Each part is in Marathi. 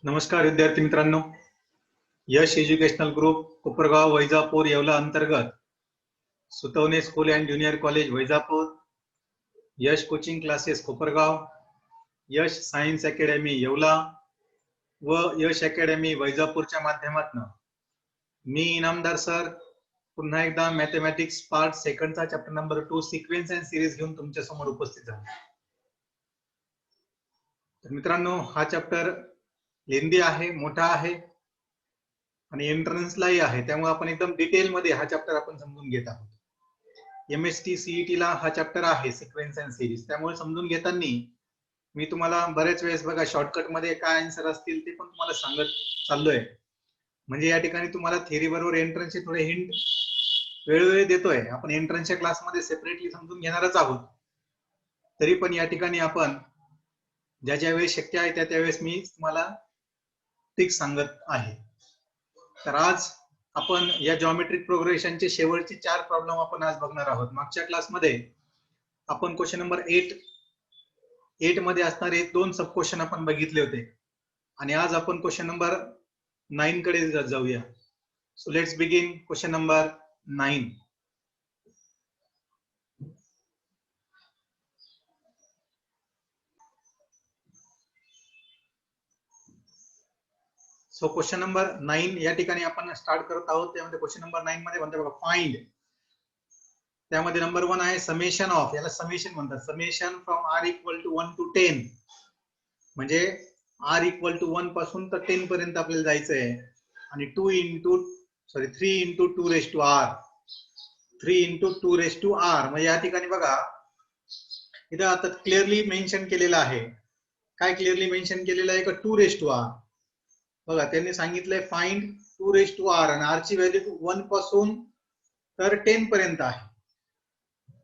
नमस्कार विद्यार्थी मित्रांनो, यश एज्युकेशनल ग्रुप कोपरगाव वैजापूर येवला अंतर्गत Sutwane school and junior college Vaijapur, Yash coaching classes Kopargaon, Yash science academy Yeola व यश अकॅडमी वैजापूरच्या माध्यमातून मी इनामदार सर पुन्हा एकदा मॅथमॅटिक्स पार्ट सेकंडचा chapter number 2 sequence and series घेऊन तुमच्या समोर उपस्थित झालो. तर मित्रांनो, हा चॅप्टर लेंदी आहे, मोठा आहे आणि एंट्रन्सलाही आहे, त्यामुळे आपण एकदम डिटेल मध्ये हा चॅप्टर आपण समजून घेत आहोत. MST CET ला हा चॅप्टर आहे सिक्वेन्स अँड सिरीज, त्यामुळे समजून घेताना मी तुम्हाला बरेच वेळेस बघा शॉर्टकट मध्ये काय आन्सर असतील ते पण तुम्हाला सांगत चाललोय. म्हणजे या ठिकाणी तुम्हाला थेअरी बरोबर एंट्रन्सचे थोडे हिंट वेळोवेळी देतोय. आपण एंट्रन्सच्या क्लासमध्ये सेपरेटली समजून घेणारच आहोत. तरी पण या ठिकाणी आपण ज्या ज्या वेळेस शक्य आहे त्या त्यावेळेस मी तुम्हाला ट्रिक सांगत आहे. तर आज आपण या जॉमेट्रिक प्रोग्रेशनचे शेवटचे 4 प्रॉब्लेम आपण आज बघणार आहोत. मागच्या क्लासमध्ये आपण क्वेश्चन नंबर 8 मध्ये असणारे 2 सब क्वेश्चन आपण बघितले होते आणि आज आपण क्वेश्चन नंबर 9 कडे जाऊया. So let's begin question number 9. So question number 9 या ठिकाणी आपण स्टार्ट करत आहोत. त्यामध्ये क्वेश्चन नंबर 9 मध्ये म्हणतात बघा फाइंड. त्यामध्ये नंबर 1 आहे समेशन ऑफ, याला समेशन म्हणतात. Summation from r equal to 1 to 10, म्हणजे r इक्वल टू 1 पासून तर 10 पर्यंत आपल्याला जायचं आहे. आणि 3 into 2 raise to r, 3 into 2 raise to r. म्हणजे या ठिकाणी बघा इथं आता क्लिअरली मेन्शन केलेलं आहे. काय क्लिअरली मेन्शन केलेलं आहे का 2 रेस टू r. बघा त्यांनी सांगितलंय फाइंड 2 रेस टू r आणि r ची व्हॅल्यू 1 पासून तर 10 पर्यंत आहे.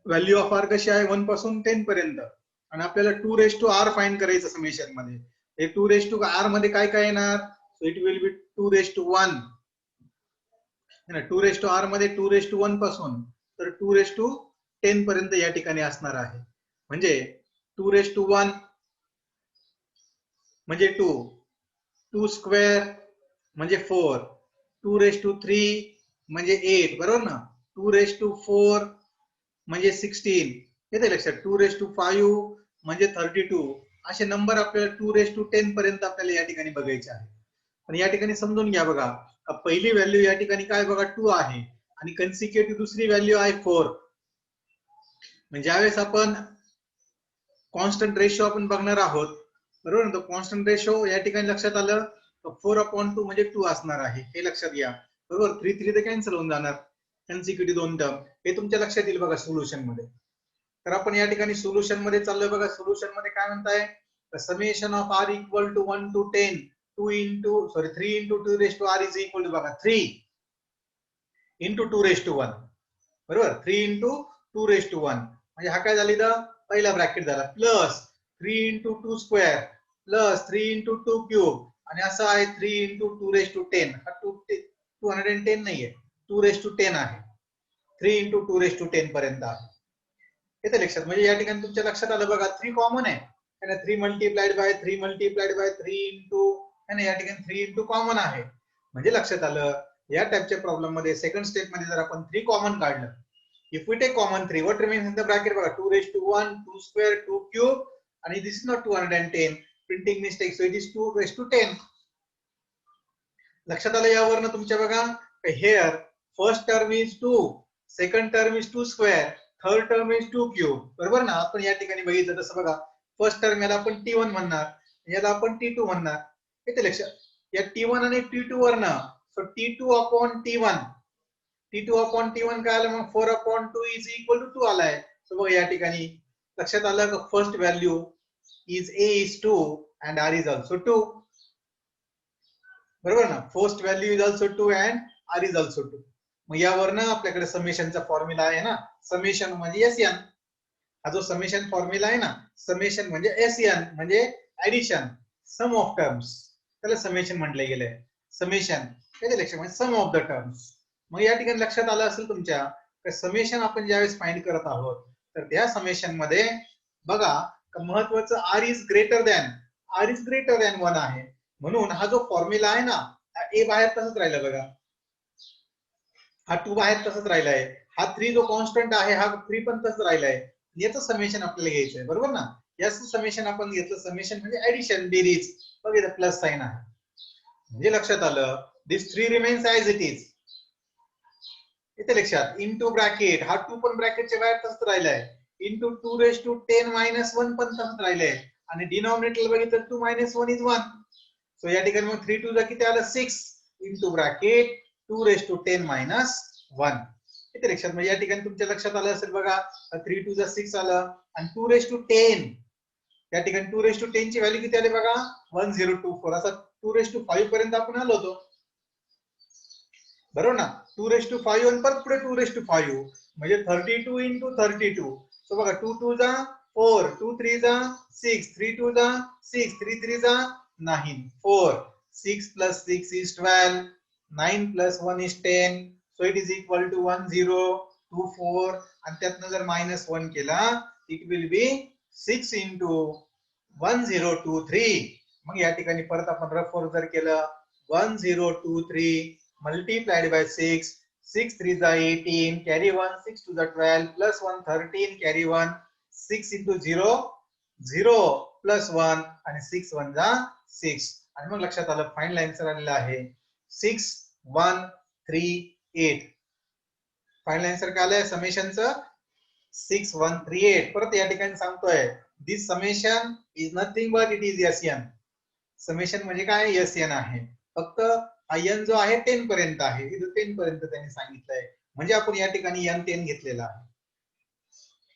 व्हॅल्यू ऑफ r कशी आहे 1 पासून 10 पर्यंत आणि आपल्याला 2 रेस टू r फाइंड करायचं समेशन मध्ये. हे 2 रेस टू r मध्ये काय काय येणार, so it will be 2 raise to 1. 2 raise to r मध्ये 2 रेस टू 1 पासून तर 2 रेस टू 10 पर्यंत या ठिकाणी असणार आहे. म्हणजे 2 रेस टू 1 म्हणजे 2, 2 स्क्वेअर म्हणजे 4, 2 रेस टू 3 म्हणजे 8, बरोबर ना. 2 रेस टू 4 म्हणजे 16, येते लक्षात. 2 रेस टू 5 म्हणजे 32. असे नंबर आपल्याला 2 रेस टू 10 पर्यंत आपल्याला या ठिकाणी बघायचे आहे. पण या ठिकाणी समजून घ्या बघा, पहिली व्हॅल्यू या ठिकाणी काय बघा 2 आहे आणि कन्सिक्युटिव्ह दुसरी व्हॅल्यू आहे 4. म्हणजे ज्यावेळेस आपण कॉन्स्टंट रेशो आपण बघणार आहोत, बरोबर ना. तो कॉन्स्टंट रेशो या ठिकाणी लक्षात आलं तर 4/2 म्हणजे 2 असणार आहे, हे लक्षात घ्या. बरोबर, 3 तर कॅन्सल होऊन जाणार, कन्सिक्युटिव्ह 2 टर्म. हे तुमच्या लक्षात येईल बघा सोल्युशन मध्ये. तर आपण या ठिकाणी सोल्युशन मध्ये चाललोय बघा. सोल्युशन मध्ये काय म्हणताय, summation of r equal to 1 to 10, 3 into 2 raise to r is equal to बघा 3 इंटू 2 रेस टू 1, बरोबर. 3 इंटू 2 रेस टू 1 म्हणजे हा काय झाला इथं पहिला ब्रॅकेट झाला, plus 3 into 2 square plus 3 into 2 cube आणि असं आहे 3 इंटू 2 रेस टू 10. हा 210 नाहीये, 2 रेस टू 10 आहे. 3 इंटू 2 रेस टू 10 पर्यंत आहे, येते लक्षात. म्हणजे या ठिकाणी तुमच्या लक्षात आलं बघा 3 कॉमन आहे, 3 multiplied by 3 multiplied by 3 into, या ठिकाणी 3 इंटू कॉमन आहे. म्हणजे लक्षात आलं या टाइपच्या प्रॉब्लेम मध्ये सेकंड स्टेप मध्ये जर आपण 3 कॉमन काढलं, if we take common 3, what remains in the bracket बघा 2 रेस टू 1, 2 स्क्वेअर, 2 क्यूब आणि this is not 210, printing mistake, so it is 2 raise to 10. लक्षात आलं यावरनं तुमच्या बघा. Here first term is 2, second term is 2 square, third term is 2 cube, बरोबर ना. आपण या ठिकाणी बघितलं तसं बघा, फर्स्ट टर्म याला आपण T1 म्हणणार, याला आपण T2 म्हणणार, येते लक्षात. या T1 आणि T2 वरनं so T2 upon T1, T2 upon T1 काय आलं मग 4/2 इज इक्वल टू 2 आलाय. सो बघा या ठिकाणी लक्षात आलं का first value is A is 2 and R is also 2, बरोबर ना. First value is also 2 and R is also 2. मग यावरनं आपल्याकडे समेशनचा फॉर्म्युला आहे ना, समेशन म्हणजे SN. हा जो समेशन फॉर्म्युला आहे ना, समेशन म्हणजे SN म्हणजे ऍडिशन, सम ऑफ टर्म्स, त्याला समेशन म्हटले गेलंय. समेशन त्याच्या लक्षात म्हणजे सम ऑफ द टर्म्स. मग या ठिकाणी लक्षात आलं असेल तुमच्या समेशन आपण ज्यावेळेस फाइंड करत आहोत तर त्या समेशन मध्ये बघा महत्वाचं R इज ग्रेटर दॅन 1 आहे. म्हणून हा जो फॉर्म्युला आहे ना, हा ए बाहेर तसंच राहिला बघा, हा 2 बाहेर तसंच राहिलाय, हा 3 जो कॉन्स्टंट आहे हा 3 पण तसंच राहिलाय. याचं समेशन आपल्याला घ्यायचंय, बरोबर ना. याचं समेशन आपण घेतलं, समेशन म्हणजे ऍडिशन, बेरीज. बघ इथं प्लस साइन आहे, म्हणजे लक्षात आलं दिस 3 रिमेन्स ऍज इट इज. इथे लक्षात इनटू ब्रॅकेट, हा 2 पण ब्रॅकेटच्या बाहेर तसंच राहिलाय, इनटू 2⁻10 - 1 पण तसंच राहिलंय, आणि डिनॉमिनेटर बघितलं 2 - 1 इज 1. सो या ठिकाणी मग 3 2 जा किती आलं 6 इनटू ब्रॅकेट 2⁻10 - 1. इथे लक्षात, म्हणजे या ठिकाणी तुमच्या लक्षात आलं असेल बघा, 3 2 जा 6 आलं, आणि 2⁻10 या ठिकाणी 2⁻10 ची व्हॅल्यू किती आली बघा 1024. असा 2�5 पर्यंत आपण आलो होतो, बरोबर ना. 2�5 आणि परत पुढे 2�5, म्हणजे 32 इंटू 32. सो बघा 2 2 जा 4, 2 3 जा 6, 3 2 जा 6, 3 3 जा 9, 4, 6 plus 6 is 12, 9 plus 1 is 10, so it is equal to 1024. आणि त्यातनं जर -1 केला, it will be 6 into 1023. मग या ठिकाणी परत आपण रफ वर्क जर केलं, 1023 multiplied by 6, 6 3 is 18, carry 1, 6 2 is 12, plus 1 13, carry 1, 6 into 0 0 plus 1, आणि 6 1 जा 6. आणि मग लक्षात आलं फायनल आन्सर आलेला आहे 6138. फायनल आन्सर काय आलंय समेशनचं 6138. परत या ठिकाणी सांगतोय this summation is nothing but it is SN. Summation म्हणजे काय SN आहे, फक्त हा n जो आहे 10 पर्यंत आहे, इथं 10 पर्यंत त्यांनी सांगितलंय, म्हणजे आपण या ठिकाणी n10 घेतलेला आहे.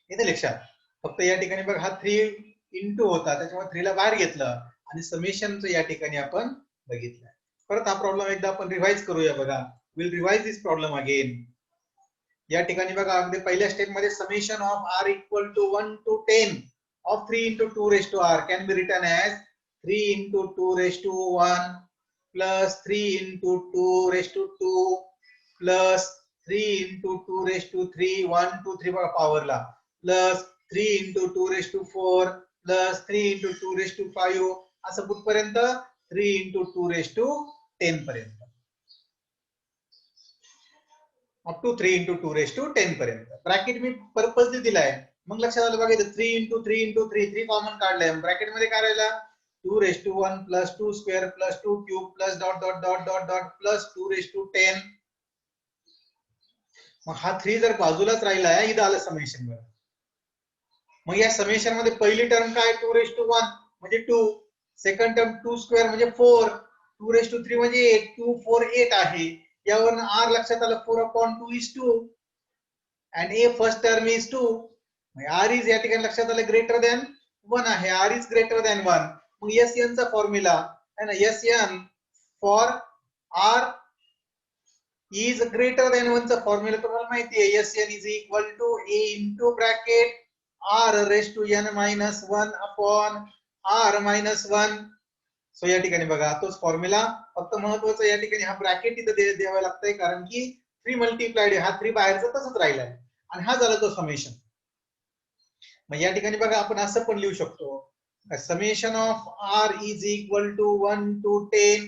इथे लक्षात, फक्त या ठिकाणी बघ हा 3 इंटू होता, त्याच्यामुळे 3 ला बाहेर घेतलं, आणि समेशनचं या ठिकाणी आपण बघितलं. परत हा प्रॉब्लेम एकदा आपण रिवाइज करूया बघा, will revise this problem again. या ठिकाणी बघा अगदी पहिल्या स्टेप मध्ये summation of r equal to 1 to 10 of 3 into 2 raised to r can be written as 3 into 2 raised to 1 plus 3 into 2 raised to 2 plus 3 into 2 raised to 3 1 2 3 बघा पॉवरला, plus 3 into 2 raised to 4 plus 3 into 2 raised to 5, असं कुठपर्यंत 3 into 2 raised to 10 पर्यंत, up to 3 into 2 raised to 10 पर्यंत. ब्रॅकेट मी पर्पजली दिलाय, मग लक्षात आलं बघा, 3 into 3 into 3 3 कॉमन काढलंय, ब्रॅकेट मध्ये काय राहिला 2 raised to 1 plus 2 square plus 2 cube plus dot dot dot dot dot plus 2 raised to 10. मग हा 3 जर बाजूलाच राहिला आहे, इथं आलं समेशन वर. मग या समेशन मध्ये पहिली टर्म काय 2 raised to 1 म्हणजे 2, सेकंड टर्म 2 स्क्वेअर म्हणजे 4, 2 raised to 3 म्हणजे 8, 2 4 8 आहे. यावरून r लक्षात आलं 4/2 is 2 and a first term is 2. r is या ठिकाणी लक्षात आलं ग्रेटर दॅन 1 आहे, r is greater than 1. मग SN चा फॉर्म्युला है ना, SN for r is greater than 1 चा फॉर्म्युला तुम्हाला माहिती आहे, SN is equal to a into bracket r raised to n minus 1 upon r minus 1. So या ठिकाणी बघा तोच फॉर्म्युला, फक्त महत्वाचं या ठिकाणी हा ब्रॅकेट इथं द्यावा लागतंय, कारण की 3 मल्टिप्लाइड हा 3 बाहेरचा तसंच राहिलाय, आणि हा झाला तो समेशन. मग या ठिकाणी बघा आपण असं पण लिहू शकतो, summation of r is equal to 1 to 10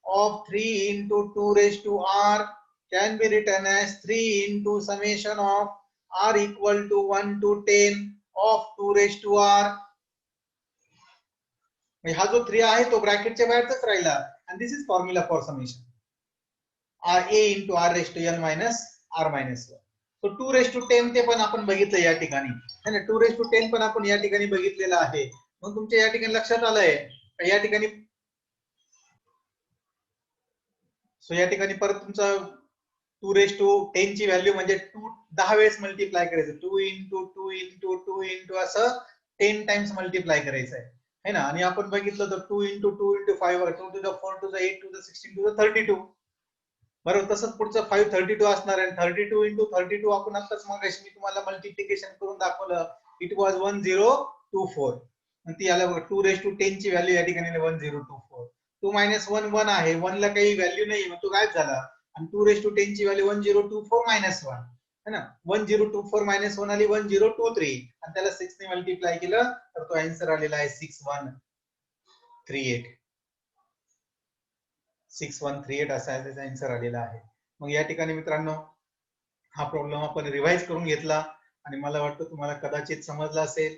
of 3 into 2 raised to r can be written as 3 into summation of r equal to 1 to 10 of 2 raised to r. हा जो 3 आहे तो ब्रॅकेटच्या बाहेरच राहिला, and this is formula for summation a into r raised to n minus r minus 1. so 2 raised to 10 ते पण आपण बघितलं या ठिकाणी है ना, 2 raised to 10 पण आपण या ठिकाणी बघितलेलं आहे. मग तुमच्या या ठिकाणी लक्षात आलंय या ठिकाणी, सो या ठिकाणी परत तुमचा 2 raised to 10 ची व्हॅल्यू म्हणजे 2 10 वेळेस मल्टिप्लाय करायचं, 2 into 2 into 2 into असं 10 टाइम्स मल्टिप्लाय करायचं आहे ना. आणि आपण बघितलं तर 2 into 2 into 5 2 to the 4 to the 8 to the 16 to the 32, बरोबर. तसंच पुढचं 5 32 असणार आहे, 32 into 32 आपण आताच मगाशी मी तुम्हाला मल्टिप्लिकेशन करून दाखवलं, इट वॉज 1024. ती आला बघा 2 raised to 10 ची व्हॅल्यू या ठिकाणी 1024. 2 minus 1 1 आहे, 1 ला काही व्हॅल्यू नाही, मग तो गायब झाला, आणि 2 raised to 10 ची व्हॅल्यू 1024 minus 1 है ना, 1024 minus 1 आली 1023, आणि त्याला 6 ने मल्टिप्लाय केलं तर तो आन्सर आलेला आहे 6138. 6138 असा त्याचा आन्सर आलेला आहे. मग या ठिकाणी मित्रांनो हा प्रॉब्लेम आपण रिवाइज करून घेतला आणि मला वाटतं तुम्हाला कदाचित समजला असेल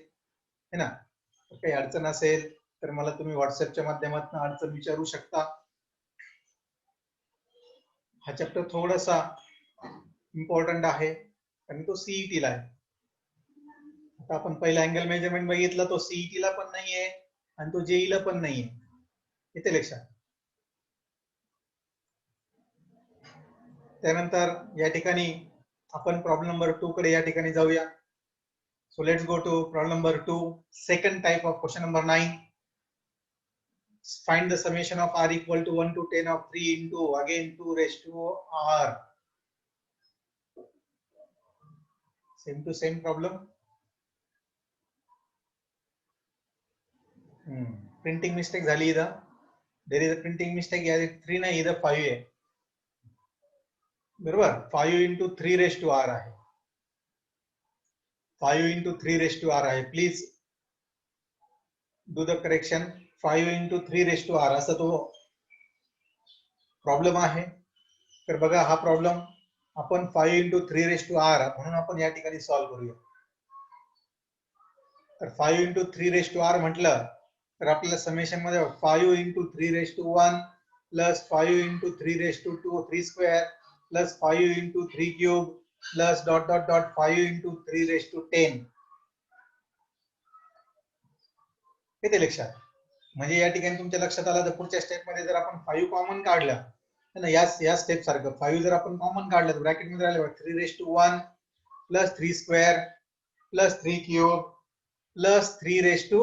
है ना. काही अडचण असेल तर मला तुम्ही व्हॉट्सअपच्या माध्यमातून अडचण विचारू शकता. हा चॅप्टर थोडासा इम्पॉर्टंट आहे आणि तो सीईटी ला आहे. आता आपण पहिला अँगल मेजरमेंट बघितला, तो सीईटी ला पण नाहीये आणि तो जेई ला पण नाहीये. येते लक्षात. त्यानंतर या ठिकाणी आपण प्रॉब्लेम नंबर 2 कडे या ठिकाणी जाऊया. So let's go to problem number 2, second type of question number 9. Find the summation of r equal to 1 to 10 of 3 into again 2 raised to r. Same to same problem. Printing mistake झाली इथं. There is a printing mistake. या 3 नाही इथं 5 आहे. बरोबर 5 into 3 raised to r आहे. 5 into 3 raised to r आहे. Please do the correction. 5 into 3 raised to r असा तो प्रॉब्लेम आहे. तर बघा हा प्रॉब्लेम आपण 5 into 3 raised to r म्हणून आपण या ठिकाणी सॉल्व्ह करूया. तर 5 into 3 raised to r म्हटलं तर आपल्याला समेशन मध्ये 5 into 3 raised to 1 plus 5 into 3 raised to 2 3 square plus 5 into 3 cube plus dot dot dot 5 into 3 raised to 10. येते लक्षात. म्हणजे या ठिकाणी तुमच्या लक्षात आलं तर पुढच्या स्टेप मध्ये जर आपण 5 कॉमन काढलं ना, या स्टेप सारखं 5 जर आपण कॉमन काढलं तर ब्रॅकेट मध्ये राहिलं 3 raised to 1 plus 3 square plus 3 cube plus 3 raised to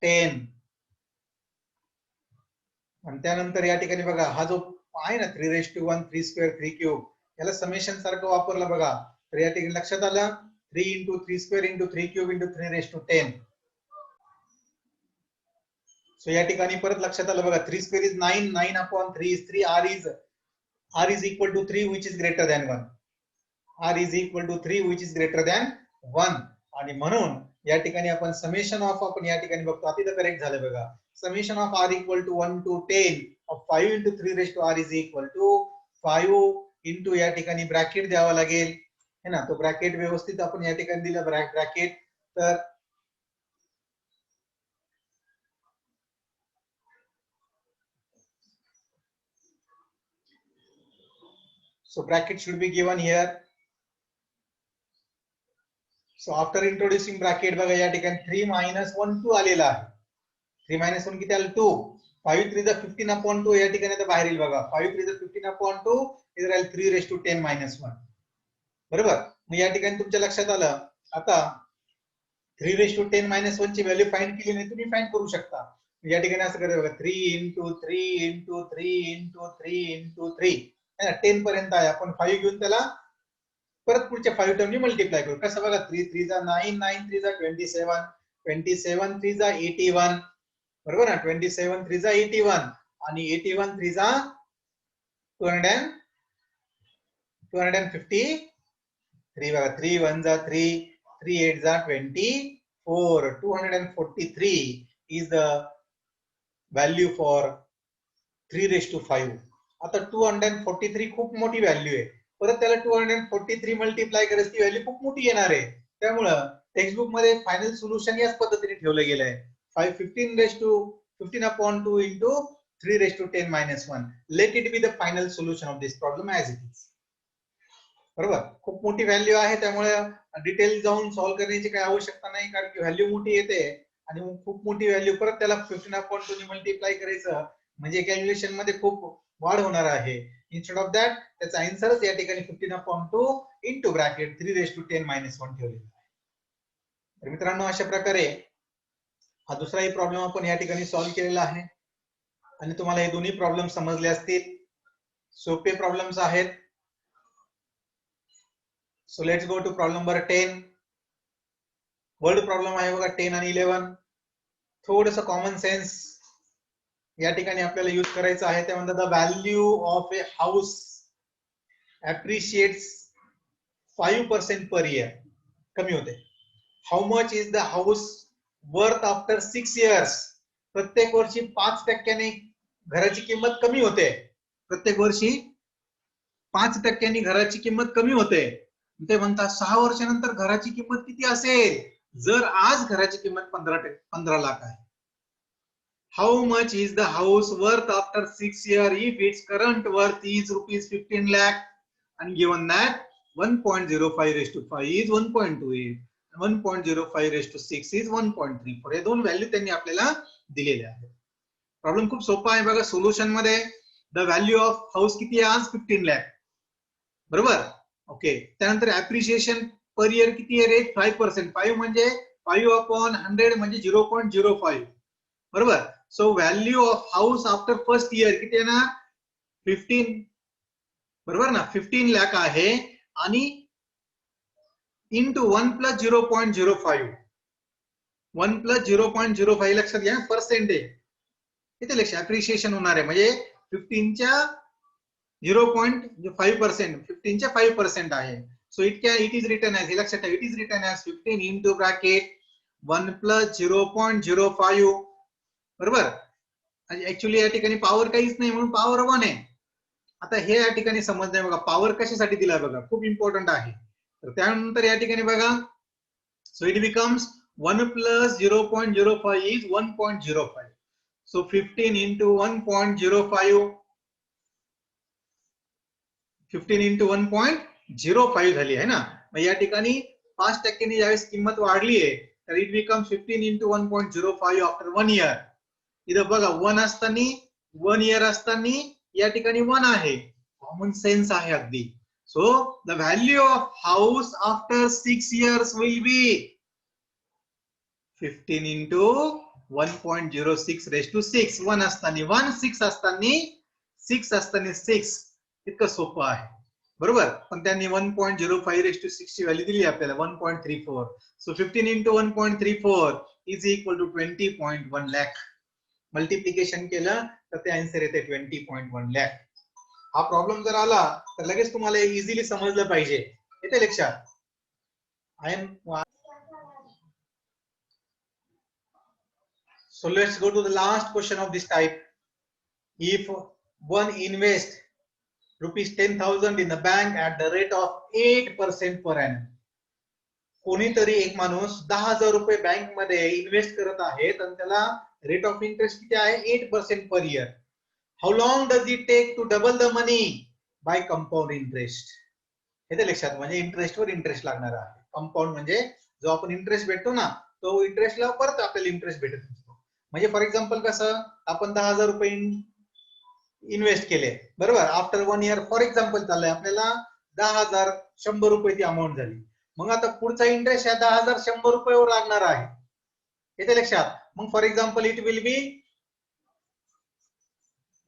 10. आणि त्यानंतर या ठिकाणी बघा हा जो आहे ना 3 raised to 1 3 square 3 cube याला समेशन सारखं वापरलं बघा. तर या ठिकाणी लक्षात आलं 3 into 3 square into 3 cube into 3 raised to 10. So या ठिकाणी परत लक्षात आलं बघा 3 square is 9, 9 upon 3 is 3, r is equal to 3 which is greater than 1. r is equal to 3 which is greater than 1. आणि म्हणून या ठिकाणी आपण समेशन ऑफ आपण या ठिकाणी बघतो आता इथं करेक्ट झालं बघा. Summation of r equal to 1 to 10 of 5 into 3 raised to r is equal to 5 into या ठिकाणी ब्रॅकेट द्यावा लागेल है ना. तो ब्रॅकेट व्यवस्थित आपण या ठिकाणी दिला ब्रॅकेट. तर so bracket should be given here. So after introducing bracket बघा या ठिकाणी 3 minus 1 2 आलेला आहे. 3 minus 1 किती आलं 2. 5 3 is 15 upon 2 या ठिकाणी आता बाहेर येईल बघा. 5 3 is 15 upon 2 इथे राहील 3 raised to 10 minus 1. बरोबर. मग या ठिकाणी तुमच्या लक्षात आलं आता 3 raised to 10 minus 1 ची व्हॅल्यू फाइंड केली नाही तुम्ही फाइंड करू शकता. या ठिकाणी असं करायचं बघा 3 into 3 into 3 into 3 into 3 है ना 10 पर्यंत आहे. आपण 5 घेऊन त्याला परत पुढच्या 5 टर्मनी मल्टिप्लाय करू. कसं बघा 3 3 जा 9 9 3 जा 27 27 3 जा 81 बरोबर ना. 27 3 जा 81 आणि 81 3 जा 253 बघा 3 1 जा 3 3 8 जा 24 243 is the value for 3 raised to 5. आता 243 खूप मोठी व्हॅल्यू आहे. परत त्याला 243 मल्टिप्लाय करायची ती व्हॅल्यू खूप मोठी येणार आहे. त्यामुळं टेक्स्टबुक मध्ये फायनल सोल्युशन याच पद्धतीने ठेवलं गेलं आहे. 15 raised to 15 upon 2 into 3 raised to 10 minus 1. Let it be the final solution of this problem as it is. बरोबर. खूप मोठी व्हॅल्यू आहे त्यामुळे डिटेल जाऊन सॉल्व्ह करण्याची काही आवश्यकता नाही कारण की व्हॅल्यू मोठी येते आणि खूप मोठी व्हॅल्यू परत त्याला 15 upon 2 ने मल्टिप्लाय करायचं म्हणजे कॅल्क्युलेशन मध्ये खूप वाढ होणार आहे. इन्स्टेड ऑफ दॅट त्याचा आन्सरच या ठिकाणी 15 upon 2 into bracket 3 raised to 10 minus 1 ठेवलेला आहे. तर मित्रांनो अशा प्रकारे हा दुसराही प्रॉब्लेम आपण या ठिकाणी सॉल्व्ह केलेला आहे आणि तुम्हाला हे दोन्ही प्रॉब्लेम समजले असतील. सोपे प्रॉब्लेम्स आहेत. So let's go to problem number 10. Word problem आहे बघा 10 आणि 11. थोडंसं कॉमन सेन्स या ठिकाणी आपल्याला यूज करायचं आहे. ते म्हणतात the value of A house appreciates 5% per year. कमी होते. How much is the house worth after 6 years? प्रत्येक वर्षी 5% घराची किंमत कमी होते. प्रत्येक वर्षी 5% घराची किंमत कमी होते. ते म्हणतात 6 वर्षानंतर घराची किंमत किती असेल? जर आज घराची किंमत 15 लाख आहे. How much is the house worth after 6 years if its current worth is rupees 15 lakh and given that 1.05 raised to 5 is 1.28, 1.05 raised to 6 is 1.34. हे दोन व्हॅल्यू त्यांनी आपल्याला दिलेले आहेत. प्रॉब्लेम खूप सोपा आहे बघा. सोल्युशन मध्ये द व्हॅल्यू ऑफ हाऊस किती आहे आज? 15 लाख, बरोबर. ओके, त्यानंतर ऍप्रिशिएशन पर इयर किती आहे? रेट 5%. 5 म्हणजे 5/100 म्हणजे 0.05, बरोबर. So value of house after first year किती आहे ना? 15, बरोबर ना. 15 लाख आहे आणि इंटू 1 प्लस 0.05, 1 प्लस 0.05 लक्षात घ्या, पर्सेंटेज किती लक्ष अप्रिशिएशन होणार आहे म्हणजे 15च्या 0.5%, 15च्या 5% आहे. So it is written as, हे लक्षात ठेवा, it is written as 15 into bracket 1 plus 0.05, बरोबर. ऍक्च्युअली या ठिकाणी पॉवर काहीच नाही म्हणून पॉवर 1 आहे. आता हे या ठिकाणी समजलंय बघा, पॉवर कशासाठी दिलाय बघा, खूप इम्पॉर्टंट आहे. तर त्यानंतर या ठिकाणी बघा, so it becomes 1 plus 0.05 is 1.05. So 15 into 1.05, 15 into 1.05 झाली आहे ना. मग या ठिकाणी 5% ज्यावेळेस किंमत वाढली आहे तर it becomes 15 into 1.05 after 1 year. इथं बघा 1 असताना, 1 इयर असताना या ठिकाणी 1 आहे, कॉमन सेन्स आहे अगदी. So the value of house after 6 years will be 15 into 1.06 raise to 6. 1 असताना 1, 6 असताना 6 असताना 6. इतकं सोपं आहे, बरोबर. पण त्यांनी 1.05 रेस टू 6 ची व्हॅल्यू दिली आपल्याला 1.34. So 15 into 1.34 is equal to 20.1 lakh. Multiplication केलं तर ते आन्सर येते 20.1 लाख. हा प्रॉब्लेम जर आला तर लगेच तुम्हाला इझिली समजलं पाहिजे, येते लक्षात. So let's go to the last question of this type. If one invests rupees 10,000 in the bank at the rate of 8% per annum. कोणीतरी एक माणूस 10,000 रुपये बँक मध्ये इन्व्हेस्ट करत आहे आणि त्याला रेट ऑफ इंटरेस्ट किती आहे? 8% per year. How long does it take to double the money by compound interest? हे तर लक्षात, म्हणजे इंटरेस्ट वर इंटरेस्ट लागणार आहे. कंपाऊंड म्हणजे जो आपण इंटरेस्ट भेटतो ना, तो इंटरेस्टला परत आपल्याला इंटरेस्ट भेटत असतो. म्हणजे फॉर एक्झाम्पल कसं, आपण 10,000 रुपये इन्व्हेस्ट केले, बरोबर. आफ्टर 1 इयर फॉर एक्झाम्पल चाललंय, आपल्याला 10,000 100 रुपये ती अमाऊंट झाली. मग आता पुढचा इंटरेस्ट या 10,000 100 रुपयावर लागणार आहे, येते लक्षात. मग for example it will be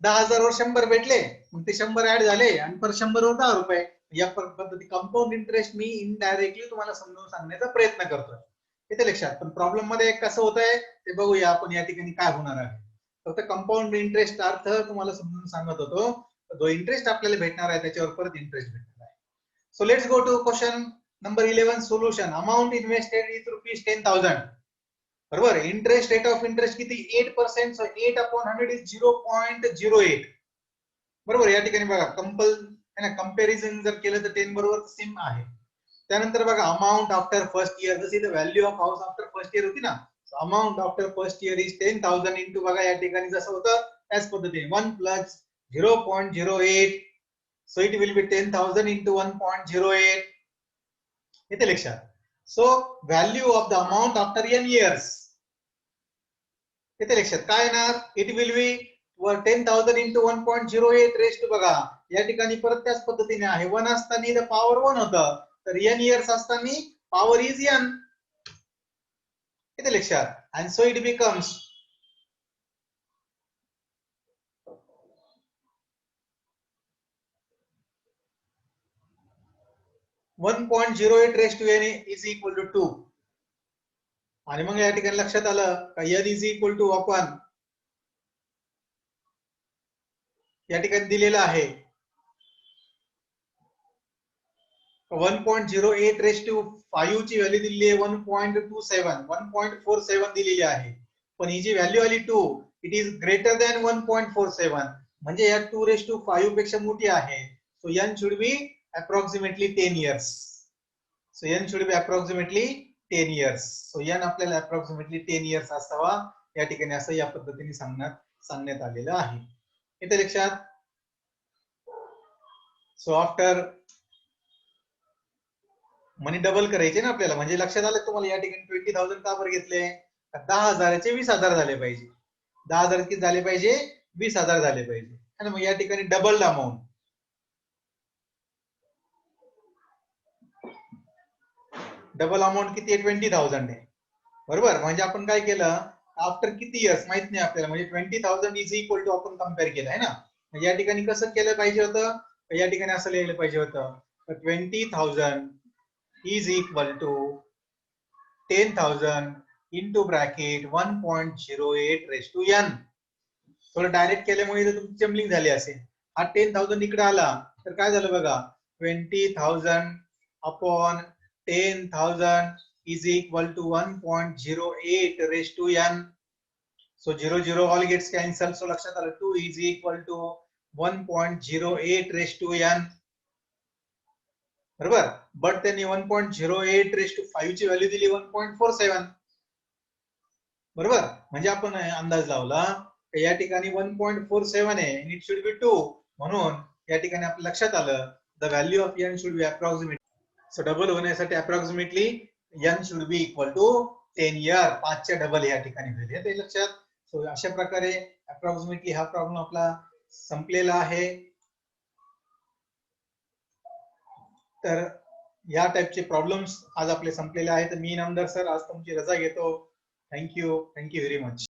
10,000 वर 100 भेटले, मग ते 100 ऍड झाले आणि परत 100 वर 10 रुपये. या पद्धती कंपाऊंड इंटरेस्ट मी इनडायरेक्टली तुम्हाला समजावून सांगण्याचा प्रयत्न करतोय, येते लक्षात. पण प्रॉब्लेम मध्ये कसं होत आहे ते बघूया आपण या ठिकाणी काय होणार आहे. फक्त कंपाऊंड इंटरेस्ट अर्थ तुम्हाला समजून सांगत होतो. जो इंटरेस्ट आपल्याला भेटणार आहे त्याच्यावर परत इंटरेस्ट भेटणार आहे. So let's go to question number 11. Solution. Amount invested is rupees 10,000, बरोबर. इंटरेस्ट रेट ऑफ इंटरेस्ट किती? 8%. सो 8/100 इज 0.08, बरोबर. या ठिकाणी बघा कंपॅरिझन जर केलं तर 10 बरोबर सेम आहे. त्यानंतर बघा अमाऊंट आफ्टर फर्स्ट इयर, जशी value of house after first year होती ना, amount after first year is 10,000 into बघा या ठिकाणी जसं होतं त्याच पद्धतीने 1 plus 0.08. So it will be 10,000 into 1.08, येते लक्षात. So value of the amount after n years, येते लक्षात. काय येणार? It will be 10,000 into 1.08 raise to बघा या ठिकाणी परत त्याच पद्धतीने आहे. 1 असताना पॉवर 1 होतं, तर n इयर्स असताना पॉवर इज n, येते लक्षात. and so it becomes 1.08 raised to n is equal to 2. आणि मग या ठिकाणी लक्षात आलं का n is equal to आपण या ठिकाणी दिलेलं आहे 1.08 raised to 5 ची व्हॅल्यू दिलेली आहे 1.27, 1.47 दिलेली आहे. पण ही जी व्हॅल्यू आली 2, इट इज ग्रेटर दॅन 1.47. म्हणजे या 2⁵ पेक्षा मोठी आहे. So n should be approximately 10 years. So n should be approximately 10 years. So n आपल्याला अप्रॉक्सिमेटली 10 इयर्स असावा या ठिकाणी असं या पद्धतीने सांगण्यात आलेलं आहे. येते लक्षात. सो आफ्टर मनी डबल करायचे ना आपल्याला, म्हणजे लक्षात आलं तुम्हाला या ठिकाणी 20,000 का बरं घेतले? 10,000चे 20,000 झाले पाहिजे. 10,000 किती झाले पाहिजे? 20,000 झाले पाहिजे. आणि मग या ठिकाणी डबल अमाऊंट, डबल अमाऊंट किती आहे? 20,000 आहे. बरोबर. म्हणजे आपण काय केलं, आफ्टर किती इयर्स माहित नाही आपल्याला, म्हणजे 20,000 इज इक्वल टू आपण कम्पेअर केलं आहे ना. म्हणजे या ठिकाणी कसं केलं पाहिजे होतं? या ठिकाणी असं लिहिलं पाहिजे होतं 20,000 is equal to 10,000 into bracket 1.08 थोडं डायरेक्ट केल्यामुळे जर तुमची जम्बलिंग झाली असेल. हा 10,000 इकडे आला तर काय झालं बघा, 20,000 upon 10,000 is equal to 1.08 so 0 all gets cancel. So लक्षात आलं 2 इज इक्वल टू 1.08 बरोबर. बट त्यांनी 1.08 ची व्हॅल्यू दिली 1.47. बरोबर. म्हणजे आपण अंदाज लावला या ठिकाणी 1.47 आहे आणि इट शुड बी 2, म्हणून या ठिकाणी आपल्या लक्षात आलं the value of n should be approximately. So double होण्यासाठी approximately n should be equal to 10 year. 5च्या डबल या ठिकाणी होईल ते लक्षात. सो अशा प्रकारे अप्रॉक्सिमेटली हा प्रॉब्लेम आपला संपलेला आहे. तर या टाइपचे प्रॉब्लेम्स आज आपले संपलेले आहेत. मी इनामदार सर आज तुमची रजा घेतो. Thank you very much.